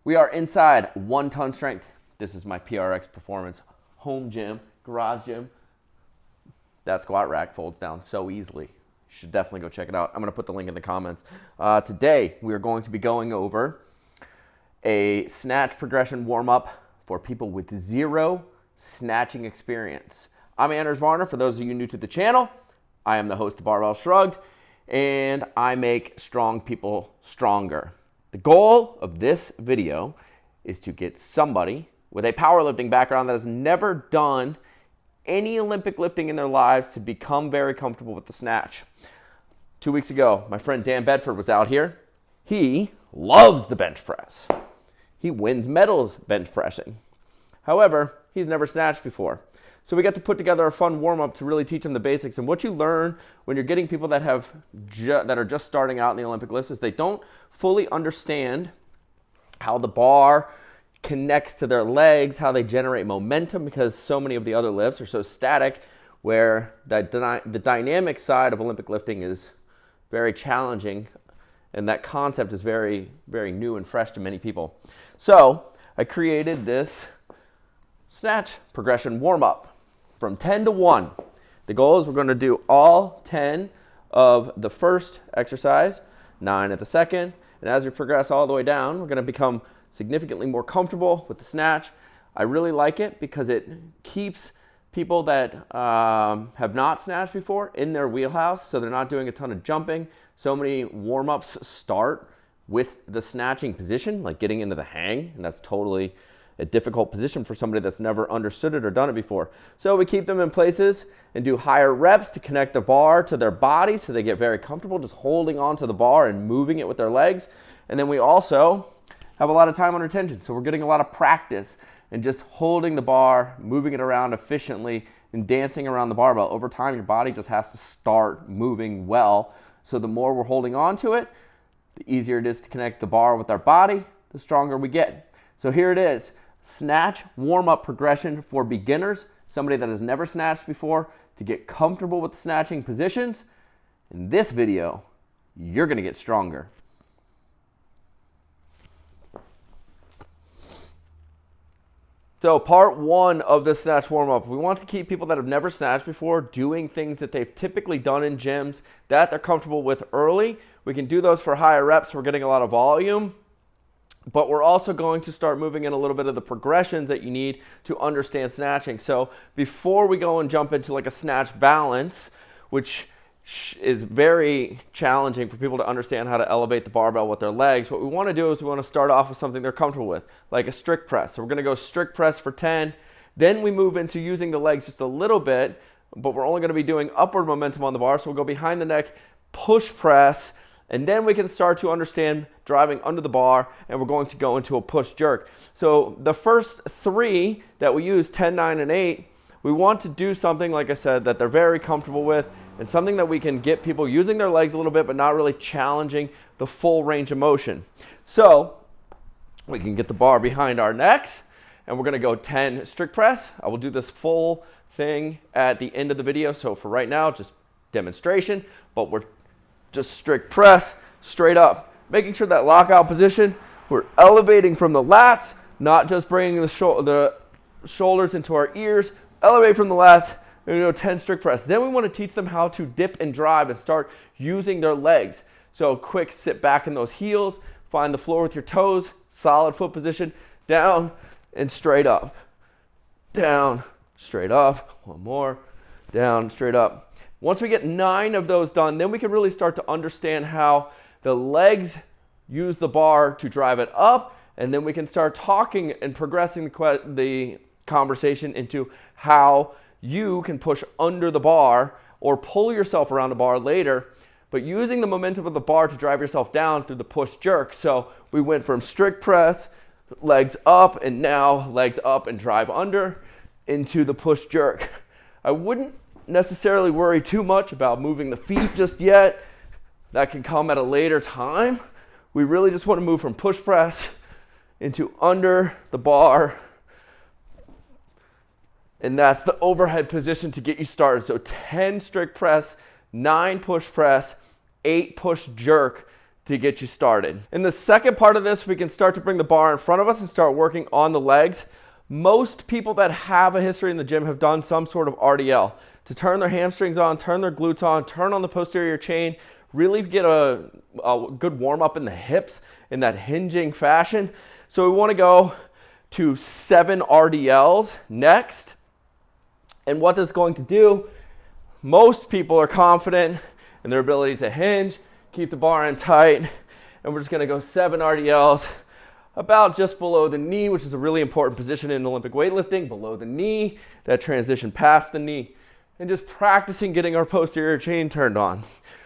We are inside 1 ton strength. This is my PRX Performance home gym, garage gym. That squat rack folds down so easily. You should definitely go check it out. I'm going to put the link in the comments. Today, we are going to be going over a snatch progression warm-up for people with zero snatching experience. I'm Anders Varner. For those of you new to the channel, I am the host of Barbell Shrugged, and I make strong people stronger. The goal of this video is to get somebody with a powerlifting background that has never done any Olympic lifting in their lives to become very comfortable with the snatch. 2 weeks ago, my friend Dan Bedford was out here. He loves the bench press. He wins medals bench pressing. However, he's never snatched before. So we got to put together a fun warm-up to really teach him the basics. And what you learn when you're getting people that are just starting out in the Olympic lifts is they don't fully understand how the bar connects to their legs, how they generate momentum, because so many of the other lifts are so static, where the dynamic side of Olympic lifting is very challenging, and that concept is very, very new and fresh to many people. So I created this snatch progression warm-up from 10 to 1. The goal is we're going to do all 10 of the first exercise, 9 at the second, and as we progress all the way down, we're going to become significantly more comfortable with the snatch. I really like it because it keeps people that have not snatched before in their wheelhouse, so they're not doing a ton of jumping. So many warm-ups start with the snatching position, like getting into the hang, and that's totally a difficult position for somebody that's never understood it or done it before. So we keep them in places and do higher reps to connect the bar to their body so they get very comfortable just holding onto the bar and moving it with their legs. And then we also have a lot of time under tension, so we're getting a lot of practice and just holding the bar, moving it around efficiently, and dancing around the barbell. Over time, your body just has to start moving well. So the more we're holding on to it, the easier it is to connect the bar with our body, the stronger we get. So here it is. Snatch warm-up progression for beginners, somebody that has never snatched before, to get comfortable with the snatching positions. In this video, you're going to get stronger. So part 1 of this snatch warm-up, we want to keep people that have never snatched before doing things that they've typically done in gyms that they're comfortable with early. We can do those for higher reps. We're getting a lot of volume. But we're also going to start moving in a little bit of the progressions that you need to understand snatching. So before we go and jump into like a snatch balance, which is very challenging for people to understand how to elevate the barbell with their legs, what we want to do is we want to start off with something they're comfortable with, like a strict press. So we're going to go strict press for 10. Then we move into using the legs just a little bit, but we're only going to be doing upward momentum on the bar. So we'll go behind the neck, push press, and then we can start to understand driving under the bar, and we're going to go into a push jerk. So the first 3 that we use, 10, 9, and 8, we want to do something, like I said, that they're very comfortable with, and something that we can get people using their legs a little bit, but not really challenging the full range of motion. So we can get the bar behind our necks, and we're going to go 10 strict press. I will do this full thing at the end of the video. So for right now, just demonstration, but we're just strict press straight up, making sure that lockout position, we're elevating from the lats, not just bringing the shoulders into our ears. Elevate from the lats, and 10 strict press. Then we want to teach them how to dip and drive and start using their legs. So quick sit back in those heels, find the floor with your toes, solid foot position, down and straight up, down, straight up, one more, down, straight up. Once we get 9 of those done, then we can really start to understand how the legs use the bar to drive it up, and then we can start talking and progressing the conversation into how you can push under the bar or pull yourself around the bar later, but using the momentum of the bar to drive yourself down through the push jerk. So we went from strict press, legs up, and now legs up and drive under into the push jerk. I wouldn't necessarily worry too much about moving the feet just yet. That can come at a later time. We really just want to move from push press into under the bar, and that's the overhead position to get you started. So 10 strict press, 9 push press, 8 push jerk to get you started. In the second part of this, we can start to bring the bar in front of us and start working on the legs. Most people that have a history in the gym have done some sort of RDL to turn their hamstrings on, turn their glutes on, turn on the posterior chain, really get a good warm up in the hips in that hinging fashion. So we want to go to 7 RDLs next. And what this is going to do, most people are confident in their ability to hinge, keep the bar in tight, and we're just going to go 7 RDLs about just below the knee, which is a really important position in Olympic weightlifting, below the knee, that transition past the knee, and just practicing getting our posterior chain turned on.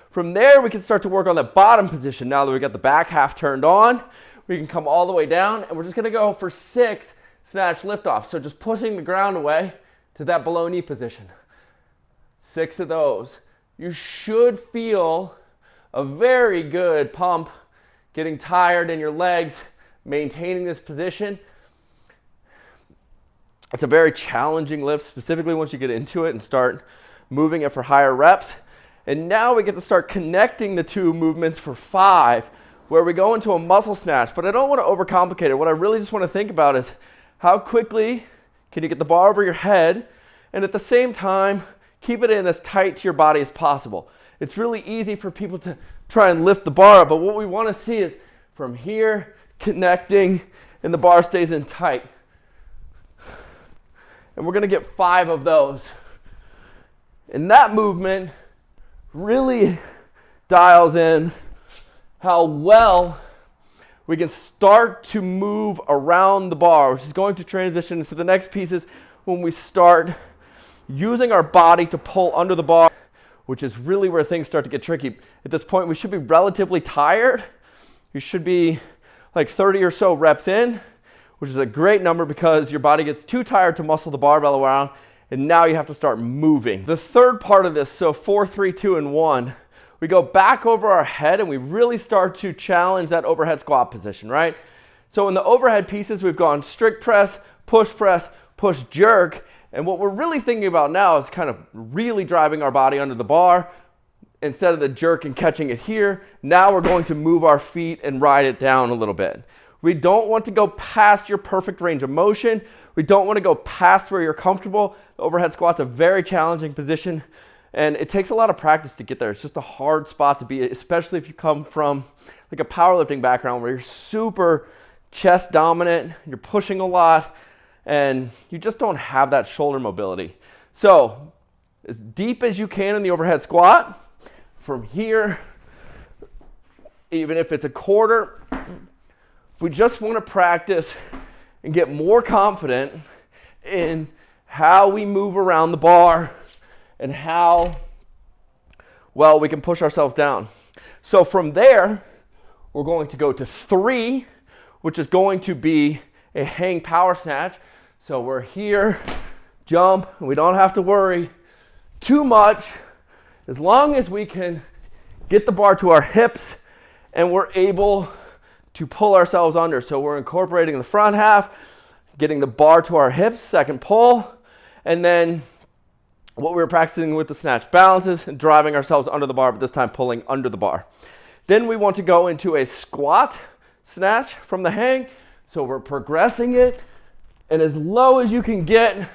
From there, we can start to work on the bottom position. Now that we got the back half turned on, we can come all the way down, and we're just gonna go for 6 snatch liftoffs. So just pushing the ground away to that below knee position. 6 of those. You should feel a very good pump, getting tired in your legs, maintaining this position. It's a very challenging lift, specifically once you get into it and start moving it for higher reps. And now we get to start connecting the 2 movements for 5, where we go into a muscle snatch. But I don't want to overcomplicate it. What I really just want to think about is how quickly can you get the bar over your head, and at the same time, keep it in as tight to your body as possible. It's really easy for people to try and lift the bar up, but what we want to see is from here, connecting, and the bar stays in tight. And we're going to get 5 of those. And that movement really dials in how well we can start to move around the bar, which is going to transition into the next pieces when we start using our body to pull under the bar, which is really where things start to get tricky. At this point, we should be relatively tired. You should be like 30 or so reps in, which is a great number because your body gets too tired to muscle the barbell around, and now you have to start moving. The third part of this, so 4, 3, 2, and 1, we go back over our head and we really start to challenge that overhead squat position, right? So in the overhead pieces, we've gone strict press, push, jerk, and what we're really thinking about now is kind of really driving our body under the bar. Instead of the jerk and catching it here, now we're going to move our feet and ride it down a little bit. We don't want to go past your perfect range of motion. We don't want to go past where you're comfortable. The overhead squat's a very challenging position, and it takes a lot of practice to get there. It's just a hard spot to be, especially if you come from like a powerlifting background where you're super chest dominant, you're pushing a lot, and you just don't have that shoulder mobility. So as deep as you can in the overhead squat, from here, even if it's a quarter, we just want to practice and get more confident in how we move around the bar and how well we can push ourselves down. So from there, we're going to go to 3, which is going to be a hang power snatch. So we're here, jump, and we don't have to worry too much as long as we can get the bar to our hips and we're able to pull ourselves under. So we're incorporating the front half, getting the bar to our hips, second pull, and then what we were practicing with the snatch balances and driving ourselves under the bar, but this time pulling under the bar. Then we want to go into a squat snatch from the hang. So we're progressing it, and as low as you can get,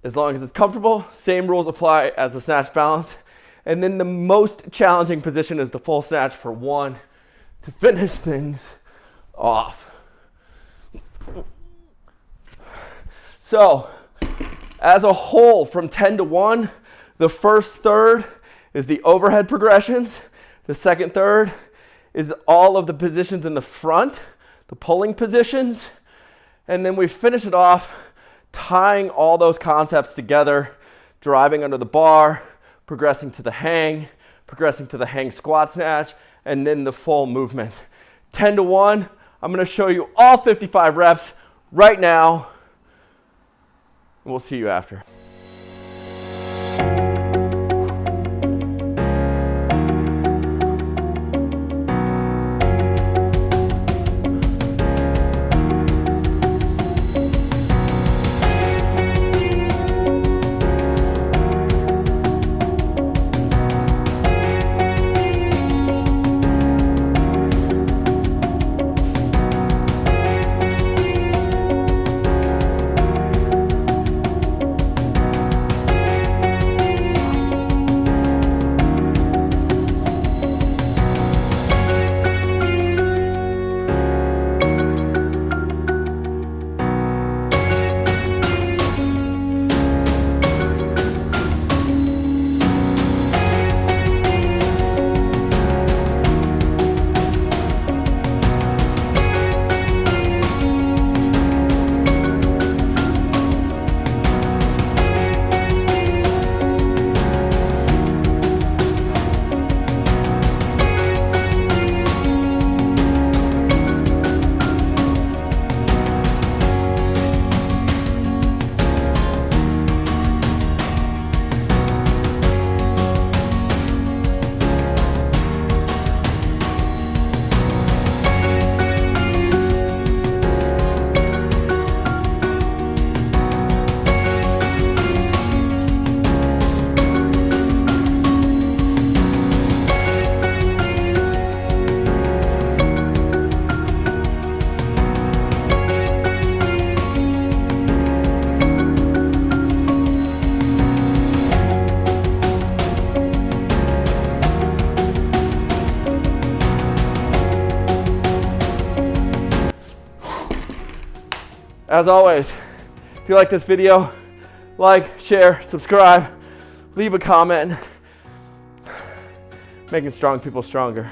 as long as it's comfortable, same rules apply as the snatch balance. And then the most challenging position is the full snatch for 1 to finish things off. So as a whole, from 10 to 1, the first third is the overhead progressions. The second third is all of the positions in the front, the pulling positions. And then we finish it off tying all those concepts together, driving under the bar, progressing to the hang squat snatch, and then the full movement. 10 to 1, I'm going to show you all 55 reps right now, and we'll see you after. As always, if you like this video, like, share, subscribe, leave a comment. Making strong people stronger.